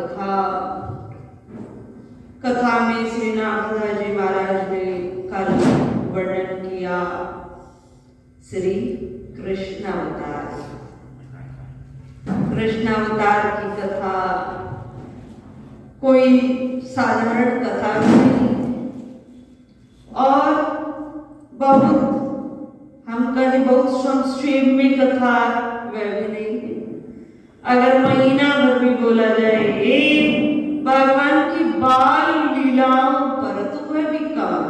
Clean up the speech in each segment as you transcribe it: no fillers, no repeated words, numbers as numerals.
कथा। कथा में श्री नागदा जी महाराज ने कल वर्णन किया श्री कृष्ण अवतार। कृष्ण अवतार की कथा कोई साधारण कथा नहीं और बहुत हम कहें बहुत संक्षेप में कथा वह भी नहीं है। अगर महीना भर भी बोला जाए भगवान की बाल लीलाओं पर तो वह भी कम।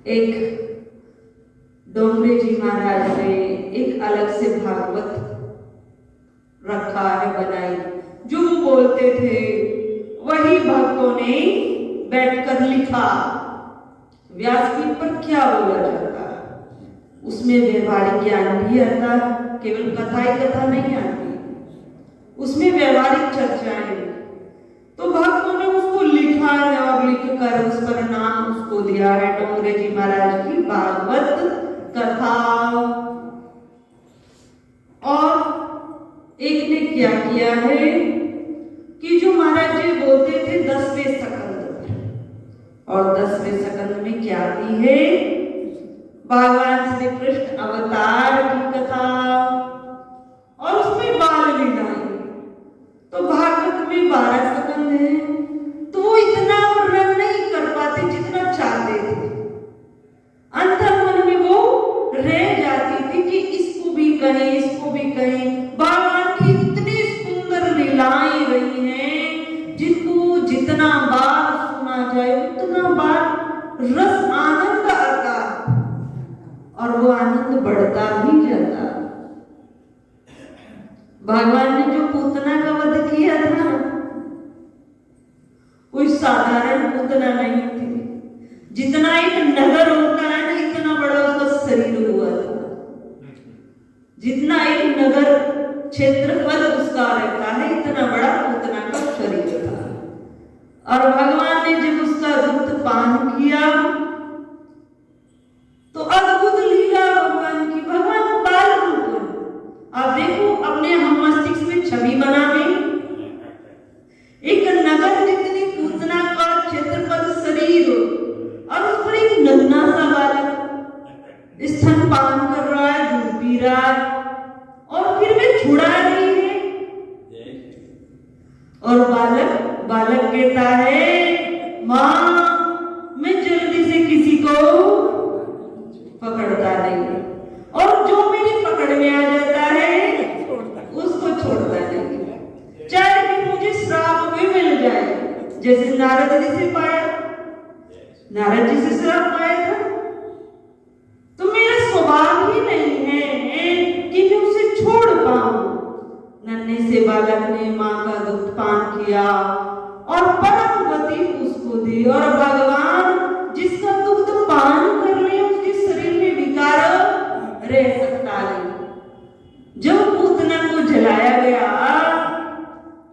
एक डोंगरे जी महाराज ने एक अलग से भागवत रखा है बनाई, जो वो बोलते थे वही भक्तों ने बैठकर लिखा। व्यासपीठ पर क्या बोला जाता है उसमें व्यवहारिक ज्ञान भी आता, केवल कथा ही कथा नहीं आती, उसमें व्यवहारिक चर्चाएं। तो भक्तों ने उसको लिखा है और लिखकर उस पर नाम उसको दिया है डोंगरे जी महाराज की भागवत कथा। और एक ने क्या किया है कि जो महाराज जी बोलते थे 10वें सकंद, और 10वें सकंद में क्या दी है भगवान श्री कृष्ण अवतार की कथा और उसमें बाल लीलाएं। तो भागवत में 12 सकंद है, तो वो इतना वर्णन नहीं कर पाते जितना चाहते थे। अंतर्मन में वो रह जाती थी कि इसको भी कहें इसको भी कहें। भगवान की इतनी सुंदर लीलाएं रही हैं जिनको जितना बार सुना जाए उतना बार रस आनंद आता और वो आनंद बढ़ता भी जाता। भगवान ने जो पूतना का वध किया था कोई साधारण पूतना नहीं थी। जितना एक नगर होता है ना इतना बड़ा उसका शरीर हुआ था, जितना एक नगर क्षेत्रफल उसका रहता है इतना बड़ा पूतना का शरीर था। और भगवान ने जब उसका दूध पान किया तो अद्भुत लीला भगवान की। भगवान बाल रूप, आप देखो अपने हम मस्तिष्क में छवि बनावे एक नगर जितनी पूतना का क्षेत्रफल शरीर और उस पर एक नन्हा सा बालक स्तनपान कर रहा है, दूध पी रहा है और फिर भी छुड़ा नहीं है। और बालक कहता है माँ मैं जल्दी से किसी को पकड़ता नहीं, और जो मेरी पकड़ में आ जाता है उसको छोड़ता नहीं, चाहे कि मुझे श्राप भी मिल जाए। जैसे नारद जी से पाया, नारद जी से श्राप पाया था, तो मेरा स्वभाव ही नहीं है कि मैं उसे छोड़ पाऊं। नन्हे से बालक ने माँ का दूध पान किया और परम गति उसको दी। और भगवान जिसका दूध पान कर ले उसके शरीर में विकार रह सकता नहीं। जब पूतना को जलाया गया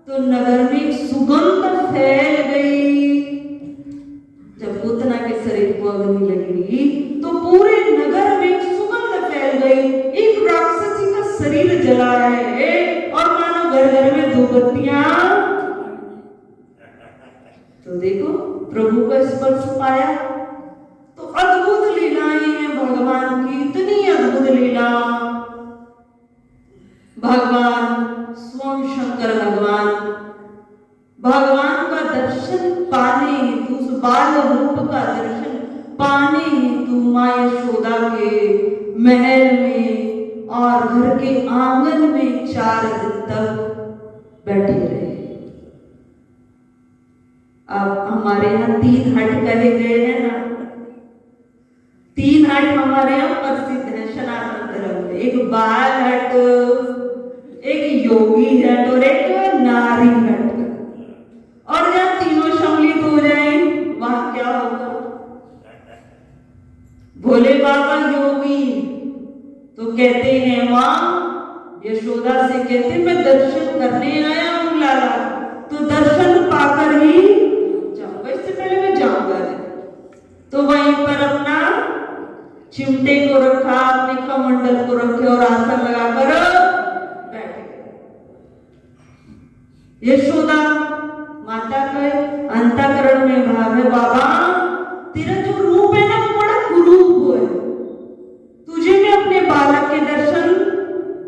तो नगर में एक सुगंध फैल गई। जब पूतना के शरीर को अग्नि लगी तो पूरे नगर में एक सुगंध फैल गई। एक राक्षसी का शरीर जला है और मानो घर घर में धूपबत्तियां। तो देखो प्रभु का स्पर्श पाया। तो अद्भुत लीलाएं हैं भगवान की, इतनी अद्भुत लीला। भगवान स्वयं शंकर भगवान का दर्शन पाने हेतु, उस बाल रूप का दर्शन पाने हेतु माँ यशोदा के महल में और घर के आंगन में 4 दिन तक बैठे रहे। अब हमारे यहाँ 3 हट कहे गए हैं ना, 3 हट हमारे यहाँ प्रसिद्ध है सनातन धर्म में। एक बाल हट, एक योगी हट और एक नारी हट। और जब तीनों सम्मिलित हो जाए वहां क्या होगा? भोले बाबा योगी तो कहते हैं माँ यशोदा से कहते मैं दर्शन करने आया हूँ लाला, तो दर्शन पाकर ही जाऊंगा, इससे पहले मैं जाऊंगा नहीं। तो वहीं पर अपना चिमटे को रखा, अपने कमंडल को रखे और आसन लगाकर बैठे। यशोदा माता के अंतःकरण में भाव है, बाबा तेरा जो रूप है ना वो बड़ा कुरूप है, तुझे मैं अपने बालक के दर्शन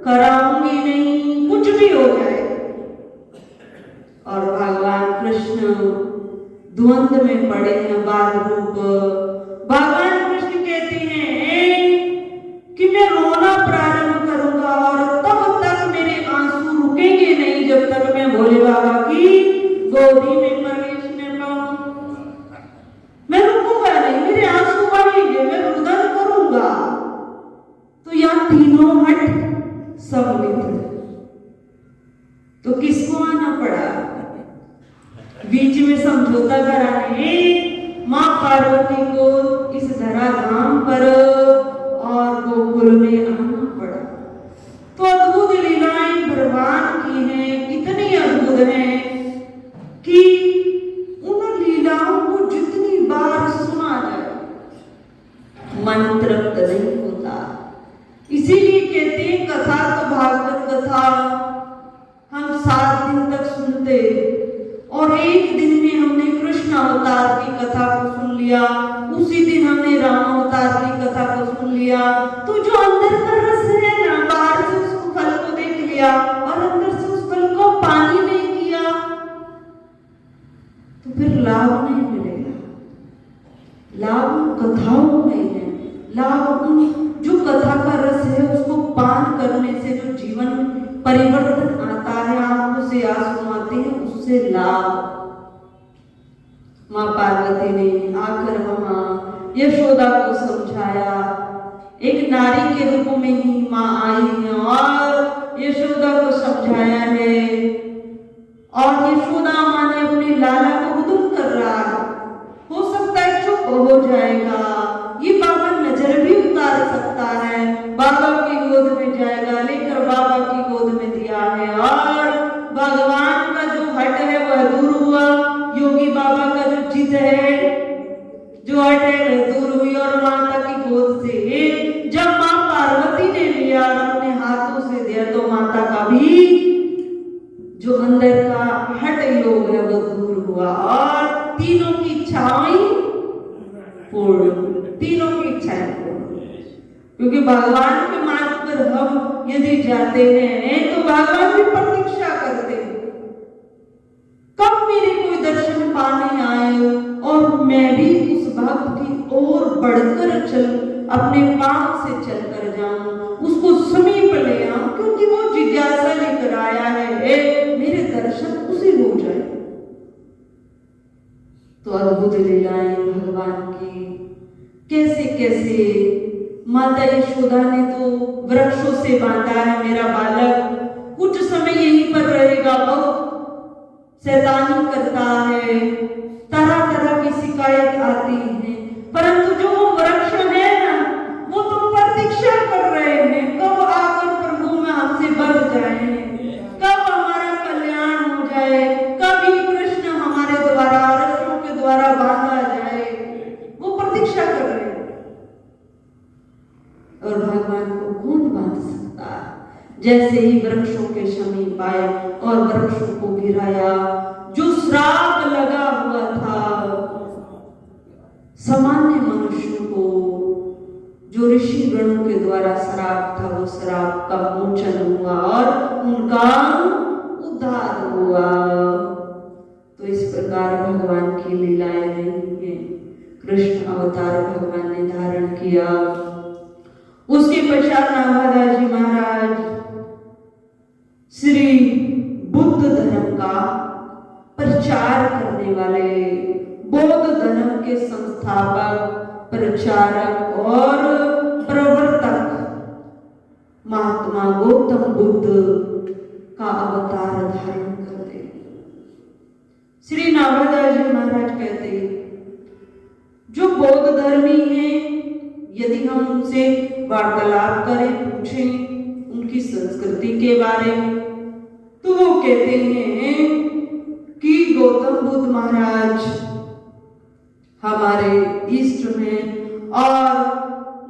कराऊंगी नहीं, कुछ भी हो जाए। और भगवान कृष्ण द्वंद्व में पड़े हैं बाल रूप। भगवान कृष्ण कहते हैं कि मैं रोना प्रारंभ करूंगा और तब तक मेरे आंसू रुकेंगे नहीं जब तक मैं भोले बाबा की गोदी में प्रवेश न पाऊं। मैं रुकूंगा नहीं, मेरे आंसू बहेंगे, मैं रुदन करूंगा। तो यहाँ तीनों हट सम्मिलित है। तो किसको आना पड़ा बीच में समझौता कराने? माँ पार्वती को इस धराधाम पर और गोकुल में आना पड़ा। तो अद्भुत लीलाएं भगवान की हैं, इतनी अद्भुत हैं कि उन लीलाओं को जितनी बार सुना जाए मन तृप्त नहीं होता। इसीलिए कहते हैं कथा तो भागवत कथा हम 7 दिन तक सुनते और एक दिन में हमने कृष्ण अवतार की कथा को सुन लिया, उसी दिन हमने राम अवतार की कथा को सुन लिया। तो जो अंदर का रस है ना, बाहर से उस फल को देख लिया और अंदर से उस फल को पानी नहीं किया तो फिर लाभ नहीं मिलेगा। लाभ उन कथाओं में है, लाभ उन जो कथा का रस है उसको पान करने से जो जीवन परिवर्तन आता है, आंखों से आंसू आते हैं, उससे लाभ। माँ पार्वती ने आकर वहां यशोदा को समझाया। एक नारी के रूप में ही माँ आई है और यशोदा को समझाया है और यशोदा माँ ने अपने लाला को उदम कर रहा है। हो सकता है चुप हो जाएगा, ये बाबा नजर भी उतार सकता है, बाबा की गोद में जाएगा, लेकर बाबा की गोद में दिया है और भगवान का जो हट है वह दूर हुआ। योगी बाबा का जो जिद है, जो हट है वह दूर हुई और माता की गोद से जब माँ पार्वती ने लिया और अपने हाथों से दिया तो माता का भी जो अंदर का हट योग है वो दूर हुआ और तीनों की इच्छाएं पूर्ण, तीनों की इच्छाएं पूर्ण। क्योंकि भगवान के मार्ग पर हम यदि जाते हैं तो भगवान भी प्रतीक्षा करते हैं कब मेरे कोई दर्शन पाने आए और मैं भी उस भक्त की ओर बढ़कर चल अपने पांव से चलकर जाऊं, उसको समीप ले आऊं, क्योंकि वो जिज्ञासा लेकर आया है, मेरे दर्शन उसे हो जाए। तो अद्भुत लीलाएं भगवान की, कैसे कैसे माता यशोदा ने तो वृक्षों से बांधा है, मेरा बालक कुछ समय यहीं पर रहेगा, बहुत शैतानी करता है, तरह तरह की शिकायत आती है, परंतु जो वृक्ष है ना वो तो प्रतीक्षा कर रहे हैं कब आकर प्रभु में हमसे बंध जाए, कब हमारा कल्याण हो जाए, कभी कृष्ण हमारे द्वारा रस्सों के द्वारा बांधा जाए, वो प्रतीक्षा कर रहे हैं। और भगवान को कौन बांध सकता है? जैसे ही वृक्षों के समीप आए और वृक्षों को गिराया, जो श्राप लगा हुआ था सामान्य मनुष्यों को, जो ऋषि गणों के द्वारा श्राप था, वो श्राप का मोचन हुआ और उनका उद्धार हुआ। तो इस प्रकार भगवान की लीलाएं रही हैं। कृष्ण अवतार भगवान ने धारण किया। उसके पश्चात नाभादास जी महाराज श्री बुद्ध धर्म का प्रचार करने वाले, बौद्ध धर्म के संस्थापक, प्रचारक और प्रवर्तक महात्मा गौतम बुद्ध का अवतार धारण करते। श्री नाभादास जी महाराज कहते जो बौद्ध धर्मी हैं, यदि हम उनसे वार्तालाप करें, पूछें उनकी संस्कृति के बारे में, तो वो कहते हैं कि गौतम बुद्ध महाराज हमारे इष्ट हैं और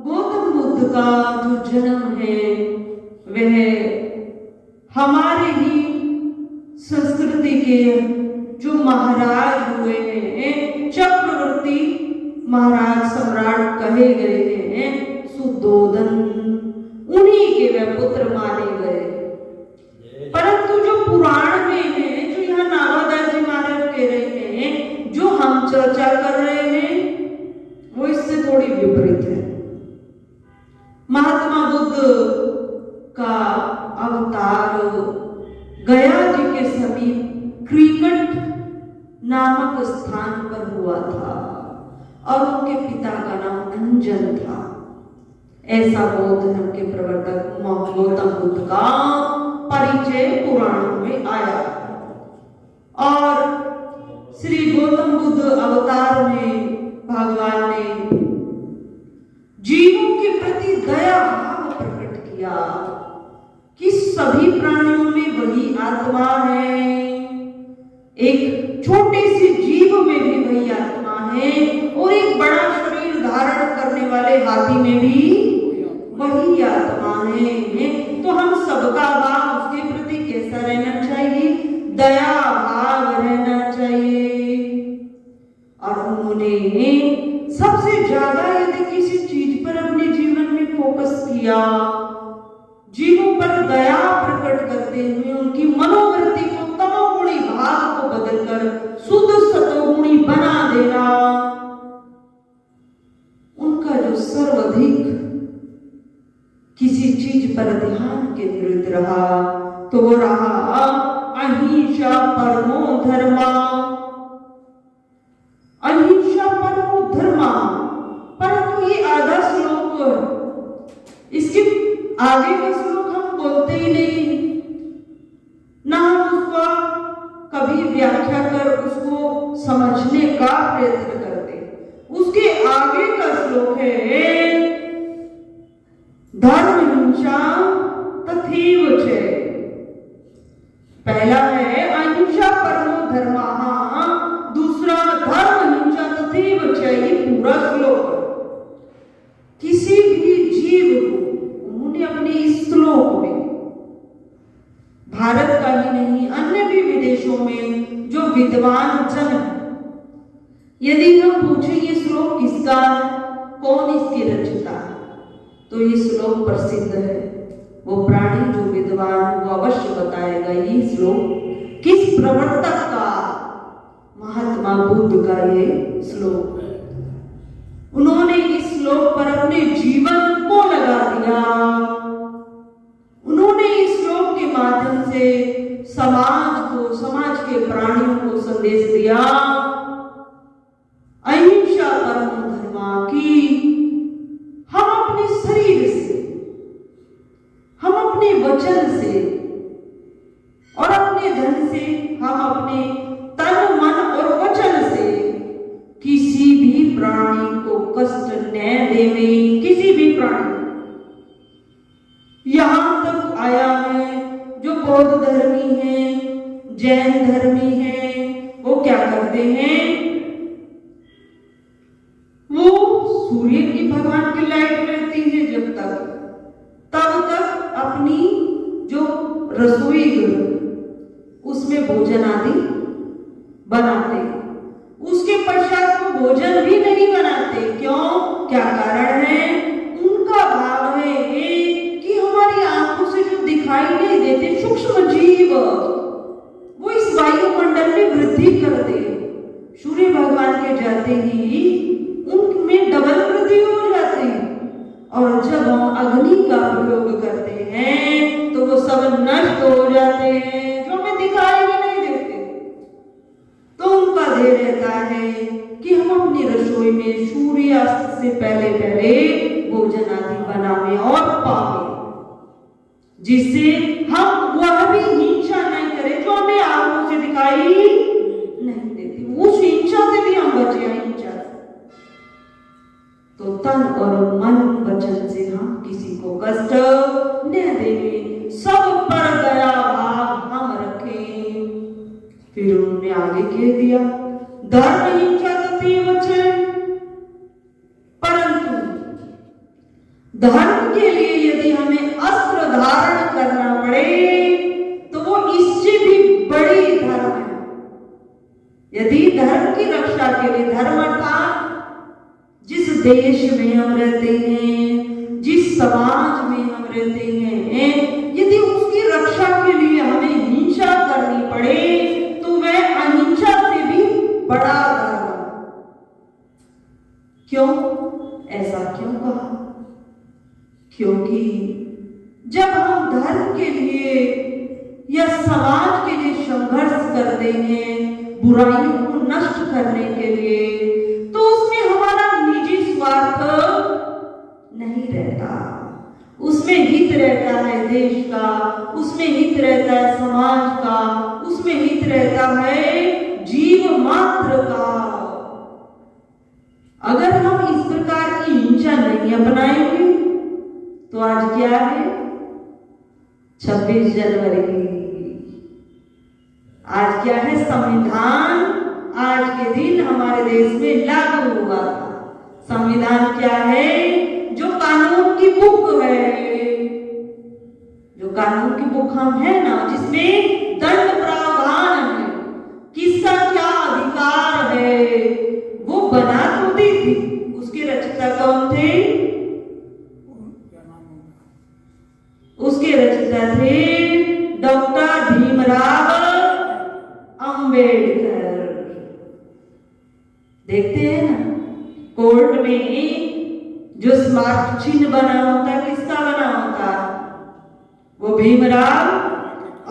गौतम बुद्ध का जो जन्म है वह हमारे ही संस्कृति संस्कृति के जो महाराज हुए हैं, चक्रवर्ती महाराज सम्राट कहे गए हैं सुद्धोधन, उन्हीं के वे पुत्र माने गए। परंतु जो पुराण में है, जो यहाँ नागादास जी महाराज कह रहे हैं, जो हम चर्चा कर रहे हैं, वो इससे थोड़ी विपरीत है। महात्मा बुद्ध का अवतार गया जी के समीप क्रिकट नामक स्थान पर हुआ था और उनके पिता का नाम अंजन था। ऐसा बौद्ध धर्म के प्रवर्तक गौतम बुद्ध का परिचय पुराणों में आया और श्री गौतम बुद्ध अवतार में भगवान ने जीवों के प्रति दया भाव प्रकट किया कि सभी प्राणियों में वही आत्मा है, एक छोटे से जीव में भी वही आत्मा है और एक बड़ा शरीर धारण करने वाले हाथी में भी वही आत्मा है। तो हम सबका भाव उसके प्रति कैसा रहना चाहिए? दया भाव रहना चाहिए। और उन्होंने सबसे ज्यादा यदि किसी चीज पर अपने जीवन में फोकस किया, जीवों पर दया प्रकट करते हुए उनकी मनोवृत्ति को तमोगुणी भाव को बदलकर शुद्ध सतोगुणी बना देना, उनका जो सर्वाधिक किसी चीज पर ध्यान केंद्रित रहा तो वो रहा अहिंसा परमो धर्मा। अहिंसा परमो धर्मा, परंतु ये आधा श्लोक, इसके आगे का श्लोक हम बोलते ही नहीं, ना हम उसका कभी व्याख्या कर उसको समझने का प्रयत्न करते। उसके आगे का श्लोक है धर्म हिंसा तथैव च। पहला है अहिंसा परमो धर्मः, दूसरा धर्म हिंसा तथैव च। ये पूरा श्लोक किसी भी जीव को उन्होंने अपने इस श्लोक में, भारत का ही नहीं अन्य भी विदेशों में जो विद्वान जन है, यदि हम पूछे ये श्लोक किसका है, कौन इसके रचयिता है, तो ये श्लोक प्रसिद्ध है। वो प्राणी जो विद्वान वो अवश्य बताएगा ये श्लोक किस प्रवर्तक का, महात्मा बुद्ध का ये श्लोक है। उन्होंने इस श्लोक पर अपने जीवन को लगा दिया। उन्होंने इस श्लोक के माध्यम से समाज को, समाज के प्राणियों को संदेश दिया अहिंसा परमो धर्मा की। हम अपने शरीर से, हम अपने वचन से और अपने धन से, हम अपने तन मन और वचन से किसी भी प्राणी को कष्ट न देवे। किसी भी प्राणी, यहां तक आया है जो बौद्ध धर्मी हैं, जैन धर्मी हैं, वो क्या करते हैं, वो सूर्य की भगवान की लाइट रहती है जब तक, तब तक अपनी जो रसोई घर उसमें भोजन आदि बनाते, उसके पश्चात वो भोजन भी नहीं बनाते। क्यों? क्या कारण है? उनका भाव है कि हमारी आंखों से जो दिखाई नहीं देते सूक्ष्म जीव, वो इस वायुमंडल में वृद्धि कर दे। सूर्य भगवान के जाते ही उनमें डबल वृद्धि हो जाती है और जब हम अग्नि का प्रयोग करते हैं तो वो सब नष्ट हो जाते हैं, जो हमें दिखाई भी नहीं देते। तो उनका ध्येय रहता है कि हम अपनी रसोई में सूर्यास्त से पहले पहले भोजन आदि बनावे और पावे, जिससे हम वह भी हिंसा नहीं करें जो हमें आंखों से दिखाई नहीं देती। उस हिंसा से भी हम बचे, हिंसा से। तो तन और मन वचन से हम किसी को कष्ट न देवे, सब पर दया भाव हम रखें। फिर उन्होंने आगे कह दिया धर्म हिंसा तथैव च। परंतु धर्म के लिए यदि हमें अस्त्र धारण करना पड़े तो वो इससे भी बड़ी धर्म है। यदि धर्म की रक्षा के लिए, धर्म अर्थात जिस देश में हम रहते हैं, जिस समाज में हम रहते हैं, यदि उसकी रक्षा के लिए हमें हिंसा करनी पड़े तो वह अहिंसा से भी बड़ा धर्म। क्यों ऐसा क्यों कहा? क्योंकि जब हम धर्म के लिए या समाज के लिए संघर्ष करते हैं, बुराइयों को नष्ट करने के लिए, तो उसमें हमारा निजी स्वार्थ नहीं रहता, उसमें हित रहता है देश का, उसमें हित रहता है समाज का, उसमें हित रहता है जीव मात्र का। अगर हम इस प्रकार की हिंसा नहीं अपनाएंगे तो आज क्या है? 26 जनवरी। आज क्या है? संविधान आज के दिन हमारे देश में लागू हुआ था। संविधान क्या है? जो कानून की बुक है, जो कानून की बुक हम है ना, जिसमें दंड प्रावधान है, किसका क्या अधिकार है, वो बना तो दी थी। उसके रचयिता कौन थे? उसके रचयिता थे डॉक्टर भीमराव अंबेडकर। देखते हैं ना कोर्ट में जो स्मारक चिन्ह बना होता है, किसका बना होता है? वो भीमराव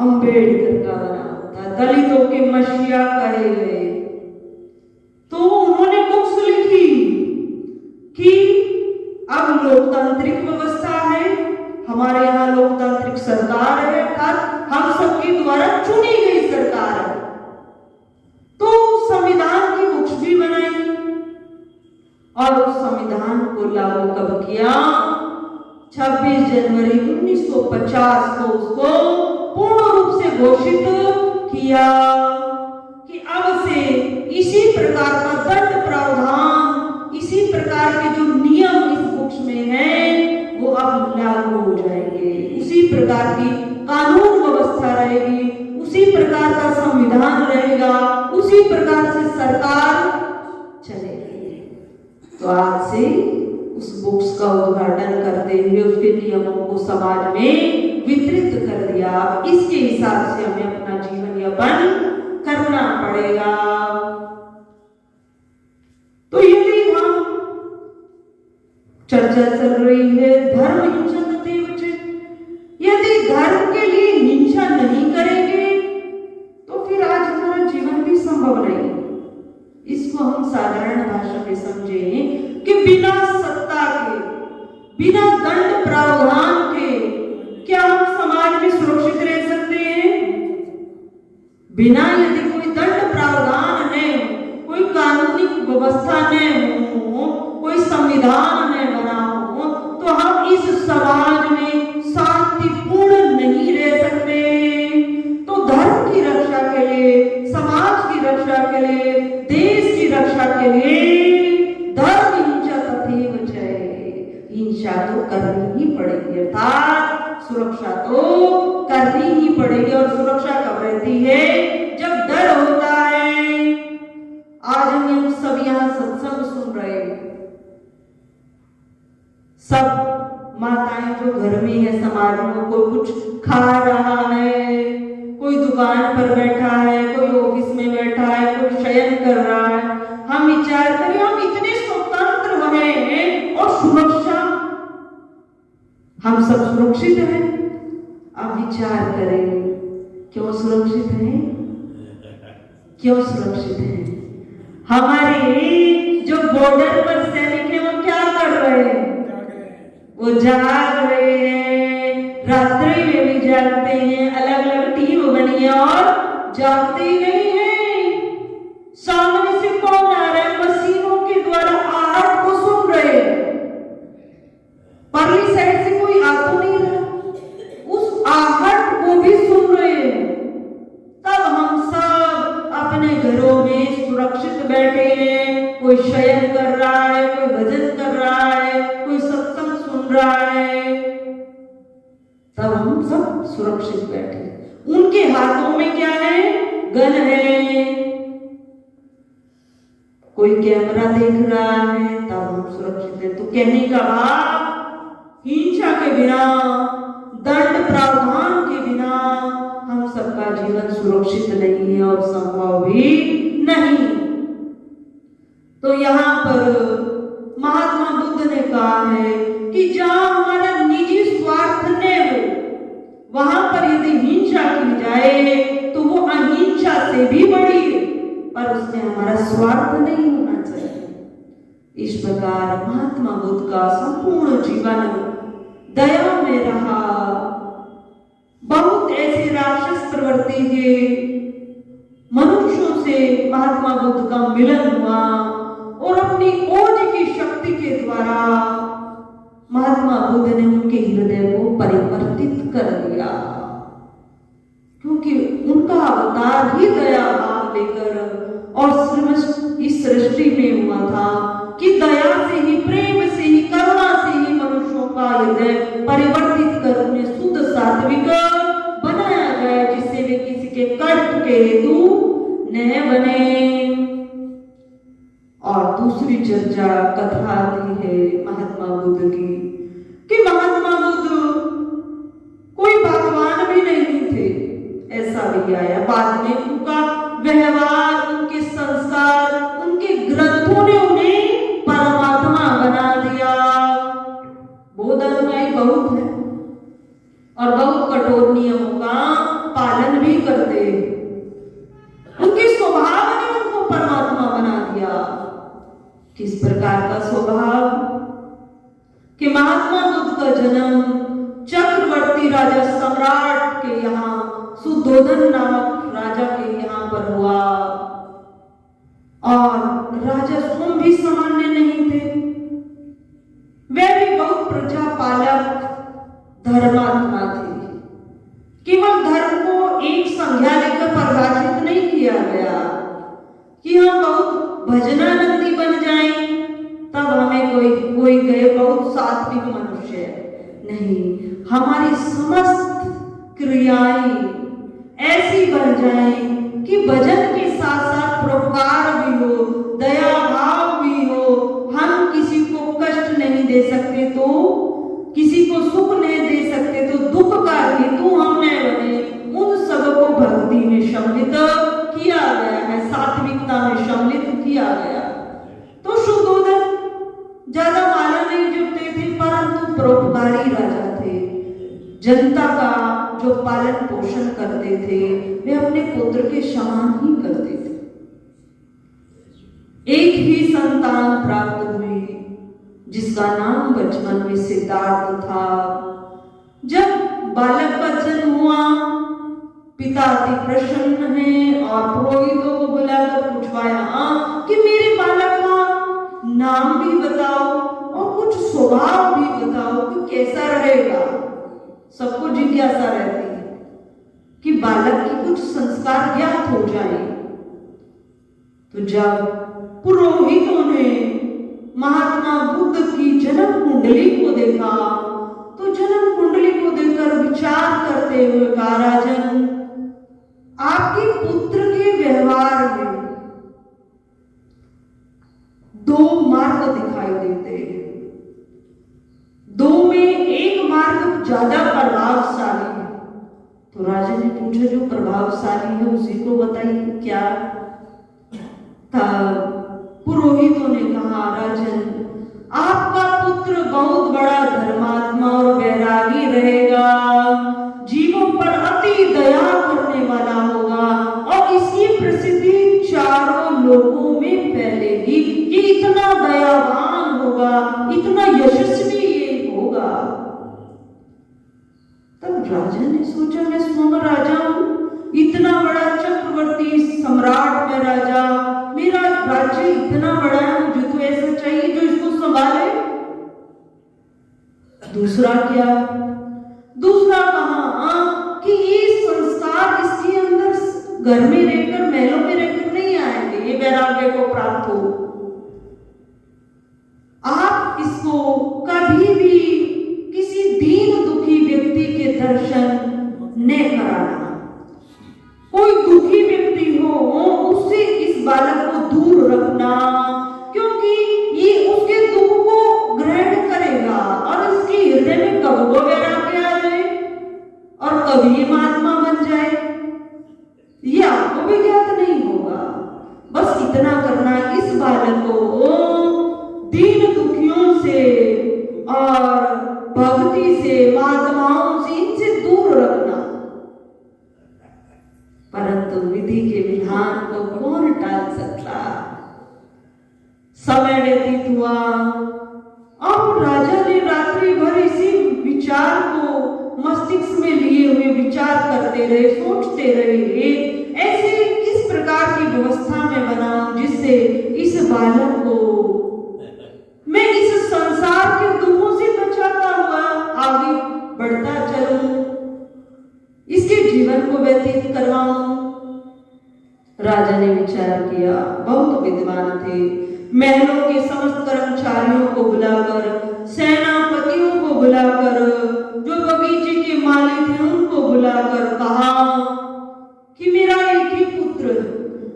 अंबेडकर का बना होता है। दलितों के मसीहा कहे गए। तो उन्होंने बुक्स लिखी कि अब लोकतांत्रिक व्यवस्था है, हमारे यहाँ लोकतांत्रिक सरकार है, अर्थात हम सबके द्वारा चुनी गई सरकार है। तो संविधान की बुक्स भी बनाई और उस संविधान को लागू कब किया? 26 जनवरी 1950 को उसको पूर्ण रूप से घोषित किया कि अब से इसी प्रकार का दंड प्रावधान, इसी प्रकार के जो नियम इस बुक्स में हैं, वो अब लागू हो जाएंगे। उसी प्रकार की कानून व्यवस्था रहेगी, उसी प्रकार का संविधान रहेगा, उसी प्रकार से सरकार चलेगी। तो आज से उस बुक्स का उद्घाटन करते हुए उसके नियमों को समाज में वितरित कर दिया। अब इसके हिसाब से हमें अपना जीवन यापन करना पड़ेगा। तो यदि हम चर्चा चल रही है धर्म हिंसा तथैव च, यदि धर्म के लिए हिंसा नहीं करेंगे तो फिर आज हमारा जीवन भी संभव नहीं। इसको हम साधारण भाषा में समझें कि बिना सत्ता के, बिना दंड प्रावधान के क्या हम समाज में सुरक्षित रह सकते हैं? बिना यदि कोई दंड प्रावधान नहीं, कोई कानूनी व्यवस्था नहीं हो, कोई संविधान नहीं बना हो, तो हम इस समाज में शांतिपूर्ण नहीं रह सकते। तो धर्म की रक्षा के लिए, समाज की रक्षा के लिए, देश की रक्षा के लिए धर्म हिंसा तथैव च, हिंसा तो करनी ही पड़ेगी, अर्थात सुरक्षा तो करनी ही पड़ेगी। और सुरक्षा कब रहती है? जब डर होता है। आज हम सब यहाँ सत्संग सुन रहे हैं, सब माताएं जो घर में है समाज में, कोई कुछ खा रहा है, कोई दुकान पर बैठा है, कोई ऑफिस में बैठा है, कोई शयन कर रहा है। हम विचार करें, हम इतने स्वतंत्र हैं और सुरक्षा, हम सब सुरक्षित हैं। अब विचार करें, क्यों सुरक्षित हैं? क्यों सुरक्षित हैं? हमारे जो बॉर्डर पर सैनिक हैं वो क्या कर रहे हैं? वो जाग रहे हैं, रात्रि में भी जागते हैं, अलग अलग टीम बनी है और जागते ही नहीं है। सामने से कौन आ रहा है? मशीनों के द्वारा आहट को सुन रहे हैं। परली साइड से कोई आ तो नहीं रहा, उस आहट को भी सुन रहे हैं। तब हम सब अपने घरों में सुरक्षित बैठे हैं। कोई शयन कर रहा है, कोई भजन कर रहा है, कोई सत्संग सुन रहा है, तब हम सब सुरक्षित बैठे। उनके हाथों में क्या है? गन है, कोई कैमरा देख रहा है तब हम सुरक्षित हैं। तो कहने का भाव हिंसा के बिना, दंड प्रावधान के बिना हम सबका जीवन सुरक्षित नहीं है और संभव भी नहीं। तो यहाँ पर महात्मा बुद्ध ने कहा है कि जहां हमारा निजी स्वार्थ न हो वहां पर यदि हिंसा की जाए तो वो अहिंसा से भी बड़ी है, पर उसमें हमारा स्वार्थ नहीं होना चाहिए। इस प्रकार महात्मा बुद्ध का संपूर्ण जीवन दया में रहा। बहुत ऐसे राक्षस प्रवृत्ति के मनुष्यों से महात्मा बुद्ध का मिलन हुआ और अपनी ओज की शक्ति के द्वारा महात्मा बुद्ध ने उनके हृदय को परिवर्तित कर दिया, क्योंकि उनका अवतार ही दया भाव लेकर और इस सृष्टि में हुआ था कि दया से ही, प्रेम से ही, करुणा से ही मनुष्यों का हृदय परिवर्तित कर उन्हें शुद्ध सात्विक बनाया गया, जिससे वे किसी के कष्ट के हेतु न बने। और दूसरी चर्चा कथा आती है महात्मा बुद्ध की कि महात्मा बुद्ध कोई भगवान भी नहीं थे, ऐसा भी आया। बाद में उनका व्यवहार, उनके संस्कार, उनके ग्रंथों ने उन्हें परमात्मा बना दिया। बोध अनुयायी बहुत है और बहुत कठोर नियमों का पालन भी करते हैं। उनके स्वभाव ने उनको परमात्मा बना दिया। किस प्रकार का स्वभाव कि महात्मा बुद्ध का जन्म चक्रवर्ती राजा सम्राट के यहाँ सुद्धोधन नामक राजा के यहाँ पर हुआ और राजा स्वयं भी सामान्य नहीं थे। वे भी बहुत प्रजा पालक धर्मात्मा थे। केवल धर्म को एक संज्ञा लेकर परिभाषित नहीं किया गया कि हम बहुत भजनानंदी बन जाएं तब हमें कोई गए बहुत सात्विक मनुष्य नहीं। हमारी समस्त क्रियाएं ऐसी बन जाएं कि भजन के साथ साथ परोपकार भी हो, दया भाव भी हो। हम किसी को कष्ट नहीं दे सकते तो, किसी को सुख नहीं दे सकते तो दुख का हेतु हम न बने। उन सबको भक्ति में सम्मिलित किया गया है, सात्विकता में सम्मिलित किया गया। तो सुद्धोधन ज्यादा माला नहीं जपते थे, परंतु परोपकारी राजा थे। जनता का जो पालन पोषण करते थे वे अपने पुत्र के समान ही करते थे। एक ही संतान प्राप्त हुई जिसका नाम बचपन में सिद्धार्थ था। जब बालक का जन्म हुआ पिता अति प्रसन्न है और पुरोहितों को बुलाकर पूछवाया कि मेरे बालक का नाम भी बताओ और कुछ स्वभाव भी बताओ कि कैसा रहेगा। सबको जिज्ञासा रहती है कि बालक की कुछ संस्कार ज्ञात हो जाए। तो जब पुरोहितों ने महात्मा बुद्ध की जन्म कुंडली को देखा तो जन्म कुंडली को देखकर विचार करते हुए कहा, राजन आपके पुत्र के व्यवहार में दो मार्ग दिखाई देते हैं। दो में एक मार्ग ज्यादा प्रभावशाली है। तो राजा ने पूछा जो प्रभावशाली है उसी को बताइए क्या था। पुरोहितों ने कहा, राजन आपका पुत्र बहुत बड़ा धर्मात्मा और वैरागी रहेगा, जीवों पर अति दया करने वाला होगा और इसकी प्रसिद्धि चारों लोगों में फैलेगी। ये इतना दयावान होगा, इतना यशस्वी ये होगा। तब राजा ने सोचा मैं स्वयं राजा हूं, इतना बड़ा चक्रवर्ती सम्राट में राजा, मेरा राज्य इतना बड़ा है, मुझे तो ऐसा चाहिए जो इसको संभाले। दूसरा क्या? दूसरा कहा कि ये संस्कार इसके अंदर घर में रहकर, महलों में रहकर नहीं आएंगे, ये वैराग्य को प्राप्त हो। आप इसको कभी भी किसी दीन दुखी व्यक्ति के दर्शन न कराना। कोई दुखी व्यक्ति हो उससे इस बालक को दूर रखना। इतना करना, इस बालक को दीन दुखियों से और भक्ति से, महात्माओं से, इनसे दूर रखना। परंतु विधि के विधान को कौन टाल सकता। समय व्यतीत हुआ। अब राजा ने रात्रि भर इसी विचार को मस्तिष्क में लिए हुए विचार करते रहे, सोचते रहे, ऐसे किस प्रकार की व्यवस्था में बनाऊं जिससे इस बालक को मैं इस संसार के दुखों से बचाता हुआ आगे बढ़ता चलूं, इसके जीवन को व्यतीत करवाऊं। राजा ने विचार किया। बहुत विद्वान थे। महलों के समस्त कर्मचारियों को बुलाकर, सेनापतियों को बुलाकर, जो बगीचे के मालिक थे उनको बुलाकर कहा कि मेरा एक ही पुत्र है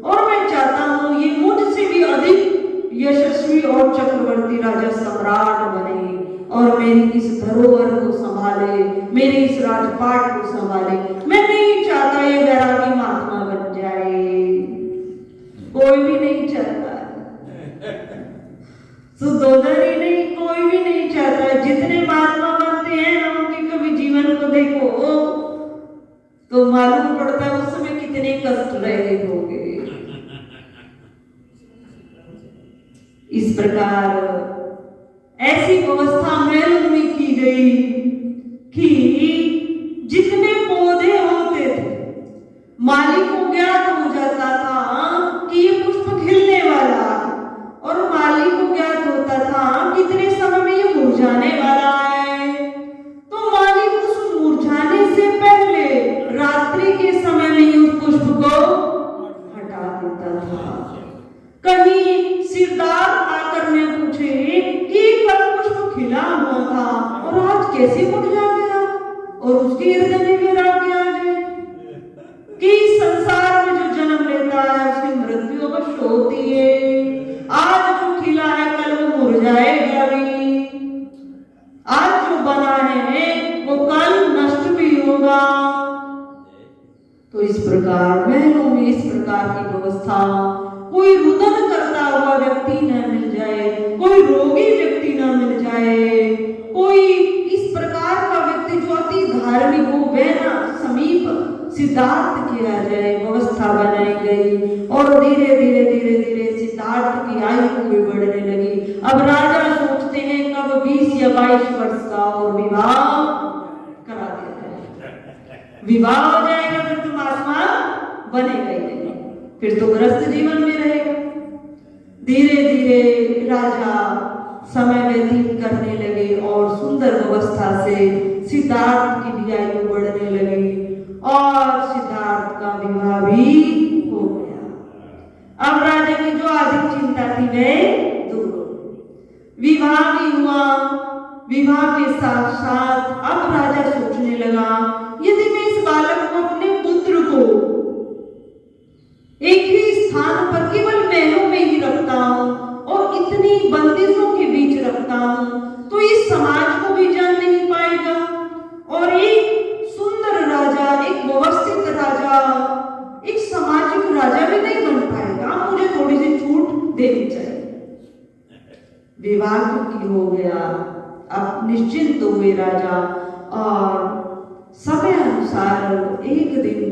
और मैं चाहता हूं ये मुझसे भी अधिक यशस्वी और चक्रवर्ती राजा सम्राट बने और मेरी इस धरोहर को संभाले, मेरे इस राजपाट को संभाले। मैं नहीं चाहता ये वैरागी महात्मा बन जाए। कोई भी नहीं चाहता, सुधोधन ही नहीं, कोई भी नहीं चाहता। जितने महात्मा बनते हैं ना, उनके कभी जीवन को देखो तो मालूम पड़ता है उस समय कितने कष्ट रहे होंगे। इस प्रकार ऐसी व्यवस्था महलों में की गई कि जितने पौधे होते थे मालिक को ज्ञात हो जाता था कि ये पुष्प खिलने वाला, और मालिक को ज्ञात होता था कितने समय में ये मुरझाने वाला है। तो मालिक उस मुरझाने से पहले रात्रि के समय में उस पुष्प को हटा देता था। कहीं सिरदार आकर ने पूछे कि कल पुष्प खिला हुआ था और आज कैसे मुरझा गया, और उसके हृदय में वैराग्य आ जाए कि संसार में जो जन्म लेता है उसकी मृत्यु अवश्य होती है। आज जो खिला है कल वो मुरझाएगा भी, आज जो बना है वो कल नष्ट भी होगा। तो इस प्रकार महलों में इस प्रकार की व्यवस्था, कोई रुदन करता हुआ व्यक्ति न मिल जाए, कोई रोगी व्यक्ति न मिल जाए, कोई इस प्रकार का व्यक्ति जो अति धार्मिक हो वह न समीप सिद्धार्थ किया जाए, व्यवस्था बनाई गई। और धीरे धीरे धीरे धीरे सिद्धार्थ की आयु भी बढ़ने लगी। अब राजा सोचते हैं कब 20 या 22 वर्ष का और विवाह करा दिया जाए, विवाह हो जाएगा, फिर तुम आत्मा बनेगा ही नहीं, फिर तो ग्रस्त जीवन में रहेगा। धीरे धीरे राजा समय व्यतीत करने लगे और सुंदर व्यवस्था से सिद्धार्थ की भी आयु बढ़ने लगी और सिद्धार्थ का विवाह भी हो गया। अब राजा की जो अधिक चिंता थी वह दूर हो गई। विवाह भी हुआ। विवाह के साथ साथ अब राजा सोचने लगा, यदि मैं इस बालक को, अपने पुत्र को एक ही स्थान पर केवल महलों में ही रखता हूं और इतनी बंदिशों के बीच रखता हूं, तो इस समाज को भी जान नहीं पाएगा और एक सुंदर राजा, एक व्यवस्थित राजा, एक सामाजिक राजा भी नहीं बन पाएगा। मुझे थोड़ी सी छूट देनी चाहिए। विवाह क्योंकि हो गया, अब निश्चिंत हुए राजा और समय अनुसार एक दिन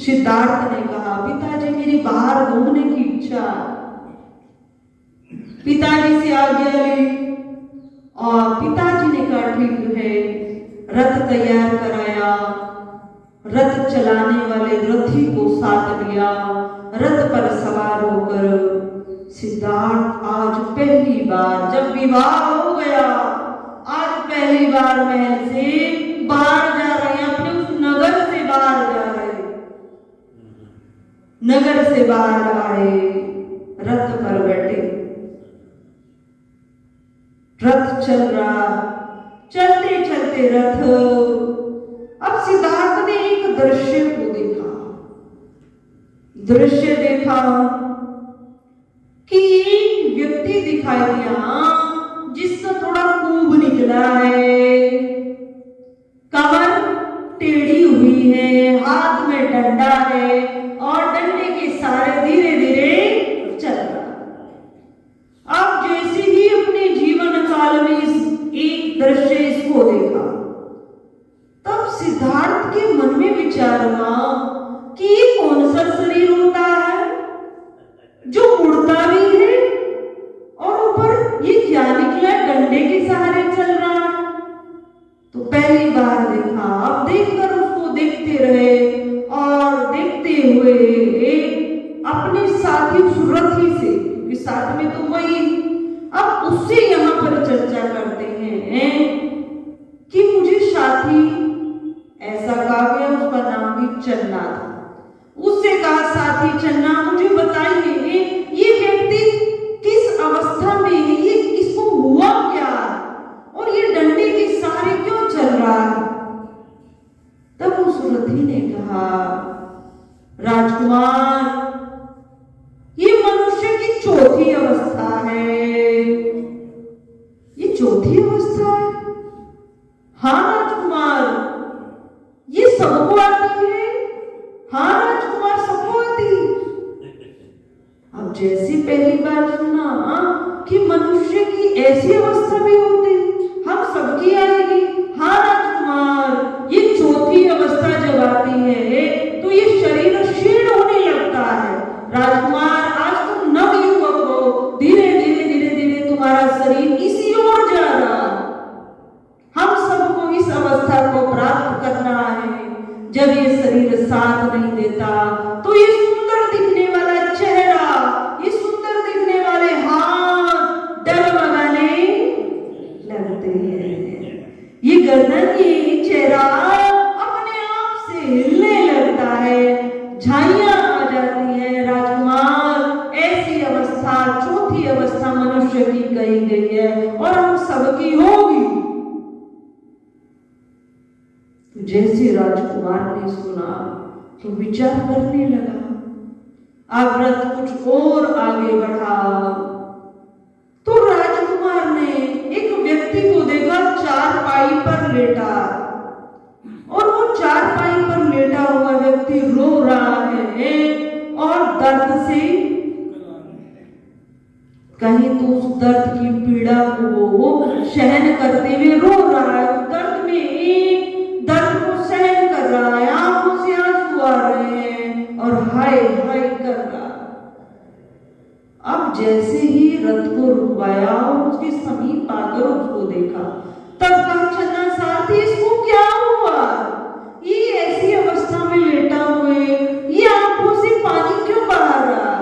सिद्धार्थ ने कहा, पिताजी मेरी बाहर घूमने की इच्छा। पिताजी से आज्ञा ली और पिताजी ने कहा ठीक है। रथ तैयार कराया, रथ चलाने वाले रथी को साथ लिया, रथ पर सवार होकर सिद्धार्थ आज पहली बार, जब विवाह हो गया, आज पहली बार महल से बाहर जा रहे हैं, अपने उस नगर से बाहर जा रहे, नगर से बाहर आए, रथ पर बैठे, रथ चल रहा, चलते चलते रथ। अब सिद्धार्थ ने एक दृश्य को देखा, दृश्य देखा कि एक व्यक्ति दिखाई दिया जिसका थोड़ा खूब निकला है, कमर टेढ़ी हुई है, हाथ में डंडा है और डंडे के सहारे धीरे धीरे साथी उस रथी से, क्योंकि साथ में तो वही, अब उससे यहाँ पर चर्चा करते हैं कि मुझे साथी ऐसा कहा गया, उसका नाम भी चन्ना था। उससे कहा साथी चन्ना मुझे बताइए ये व्यक्ति किस अवस्था में है, ये इसको हुआ क्या और ये डंडे के सहारे क्यों चल रहा है। तब उस रथी ने कहा राजकुमार ये मनुष्य की चौथी अवस्था है। ये चौथी अवस्था है? हाँ राजकुमार, ये सबको आती है। हाँ राजकुमार, सबको आती। अब जैसे पहली बार सुना कि मनुष्य की ऐसी अवस्था भी होती, हम सबकी आएगी। हाँ राजकुमार, ये चौथी अवस्था जब आती है तो ये शरीर क्षीण होने लगता है। राजकुमार आज तुम नवयुवक हो, धीरे धीरे धीरे धीरे तुम्हारा शरीर इसी ओर जा रहा। हम सबको इस अवस्था को प्राप्त करना है जब ये शरीर साथ नहीं देता तो ये सुंदर दिखने वाला चेहरा, ये सुंदर दिखने वाले हाथ डगमगाने लगते हैं। ये गर्दन, ये चेहरा अपने आप से हिलने लगता है, झाइयां आ जाती है। राजकुमार ऐसी अवस्था चौथी अवस्था मनुष्य की कही गई है और हम सबकी होगी। तो जैसे राजकुमार ने सुना तो विचार करने लगा। अब रथ कुछ और आगे बढ़ा तो राजकुमार ने एक व्यक्ति को देखा चारपाई पर लेटा, और वो चारपाई पर लेटा हुआ व्यक्ति रो रहा है और दर्द से, कहीं तो उस दर्द की पीड़ा को वो सहन करते हुए रो रहा है। दर्द में दर्द को सहन कर रहा है, आंखों से आंसू आ रहे हैं और हाय हाय कर रहा। अब जैसे ही रथ को रुकवाया और उसके समीप आकर उसको देखा, तब कहा चन्ना साथी इसको क्या हुआ, ये ऐसी अवस्था में लेटा हुए, ये आंखों से पानी क्यों बहा रहा।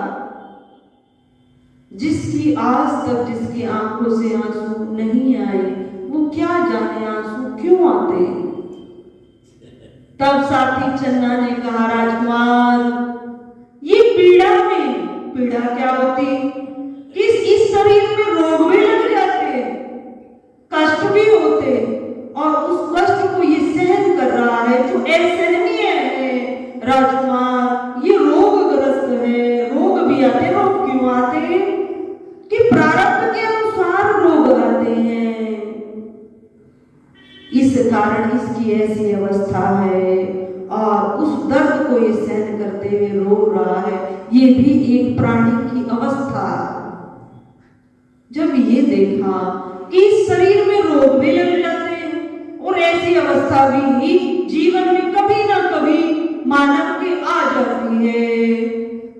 जिसकी आज तक जिसकी आंखों से आंसू नहीं आए वो क्या जाने आंसू क्यों आते। तब साथी चन्ना ने कहा राजकुमार ये पीड़ा में, पीड़ा क्या होती कि इस शरीर में रोग भी लग जाते, कष्ट भी होते, और उस कष्ट को ये सहन कर रहा है जो असहनीय है। राजकुमार ये रोगग्रस्त है, रोग भी आते। रोग क्यों आते कि प्रारब्ध के अनुसार रोग आते हैं, इस कारण इसकी ऐसी अवस्था है और उस दर्द को ये सहन करते हुए रो रहा है। ये भी एक प्राणी की अवस्था। जब ये देखा कि इस शरीर में रोग भी लग जाते हैं और ऐसी अवस्था भी जीवन में कभी ना कभी मानव की आ जाती है,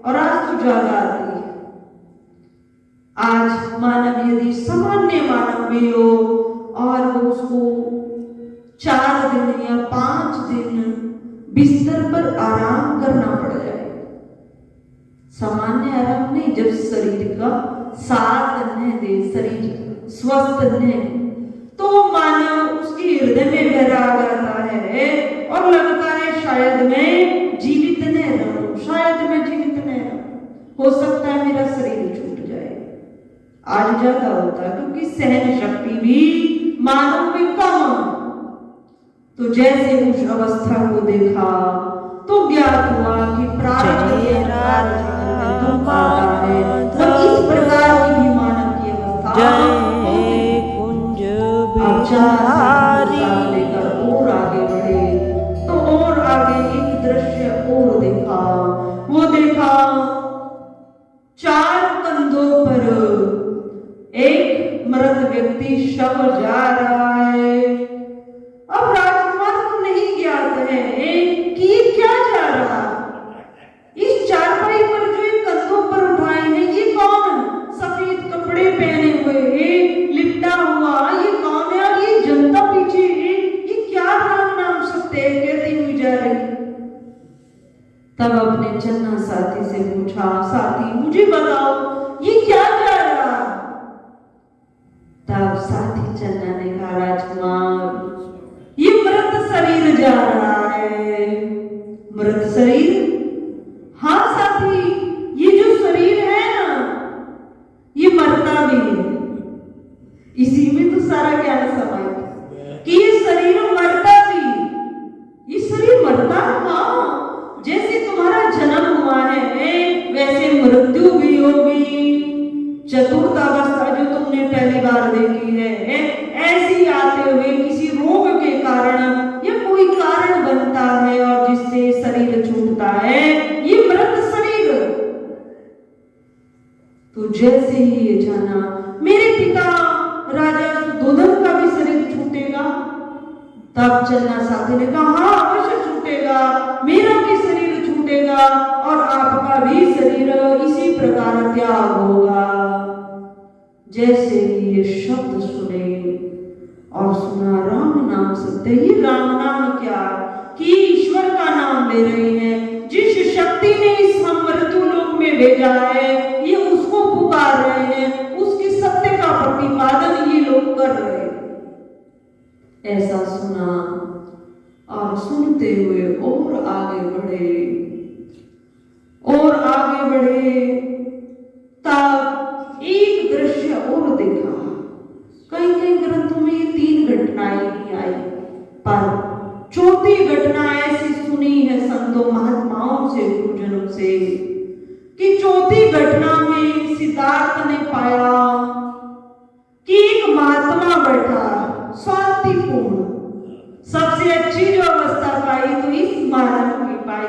और आज तो ज्यादा आती है। आज मानव यदि सामान्य मानव भी हो और वो उसको 4 दिन या 5 दिन बिस्तर पर आराम करना पड़ जाए, सामान्य आराम नहीं, जब शरीर का साथ न दे, शरीर स्वस्थ न, तो मानव उसके हृदय में वैराग आता है और लगता है शायद मैं जीवित न रहूं, शायद मैं जीवित न रहूं, हो सकता है मेरा शरीर छूट जाए। आज ज्यादा होता है क्योंकि सहन शक्ति भी मानव में कम। तो जैसे उस अवस्था को देखा तो ज्ञात हुआ कि प्रारब्ध के अनुसार दुख आता है, और इस प्रकार की भी मानव की अवस्था लेकर और आगे बढ़े तो और आगे एक दृश्य और देखा। वो देखा 4 कंधों पर एक मृत व्यक्ति शव जा रहा है। अब राजकुमार को नहीं ज्ञात है कि ये क्या जा रहा, इस चारपाई पर जो एक कंधों पर उठाए हैं ये कौन, सफेद कपड़े पहने हुए लिपटा हुआ ये कौन है, और ये जनता पीछे ये क्या नाम सत्य कहती हुई जा रही। तब अपने चन्ना साथी से पूछा पूछा, साथी मुझे बताओ ये क्या जा रहा? तब साथी चन्ना ने कहा, राजकुमार ये मृत शरीर जा रहा है। मृत शरीर? हाँ साथी, ये जो शरीर है ना, ये मरता भी है। इसी में तो सारा ज्ञान समाहित कि ये शरीर मरता भी। ये शरीर मरता, हाँ, जैसे तुम्हारा जन्म हुआ है वैसे मृत्यु भी होगी। चतुर्थ अवस्था जो तुमने पहली बार देखी है, ऐसी आते हुए किसी रोग के कारण या कोई कारण बनता है और जिससे शरीर छूटता है, ये मृत शरीर। तो जैसे ही ये जाना मेरे पिता राजा सुद्धोधन का भी शरीर छूटेगा, तब चन्ना साथी ने कहा, हाँ अवश्य छूटेगा, मेरा भी शरीर छूटेगा और आपका भी शरीर इसी प्रकार त्याग होगा। जैसे ही ये शब्द सुने और सुना राम नाम सत्य, ही राम नाम क्या कि ईश्वर का नाम ले रहे हैं। जिस शक्ति ने इस हम मृत्यु लोक में भेजा है, ये उसको पुकार रहे हैं, उसके सत्य का प्रतिपादन ये लोग कर रहे हैं। ऐसा सुना और सुनते हुए और आगे बढ़े और आगे बढ़े, तब एक दृश्य और देखा। कई कई ग्रंथों में ये 3 घटनाएं ही आई, पर चौथी घटना ऐसी सुनी है संतों महात्माओं से, गुरुजनों से, कि चौथी घटना में सिद्धार्थ ने पाया कि एक महात्मा बैठा शांतिपूर्ण। सबसे अच्छी जो अवस्था पाई तो इस मानव की पाई,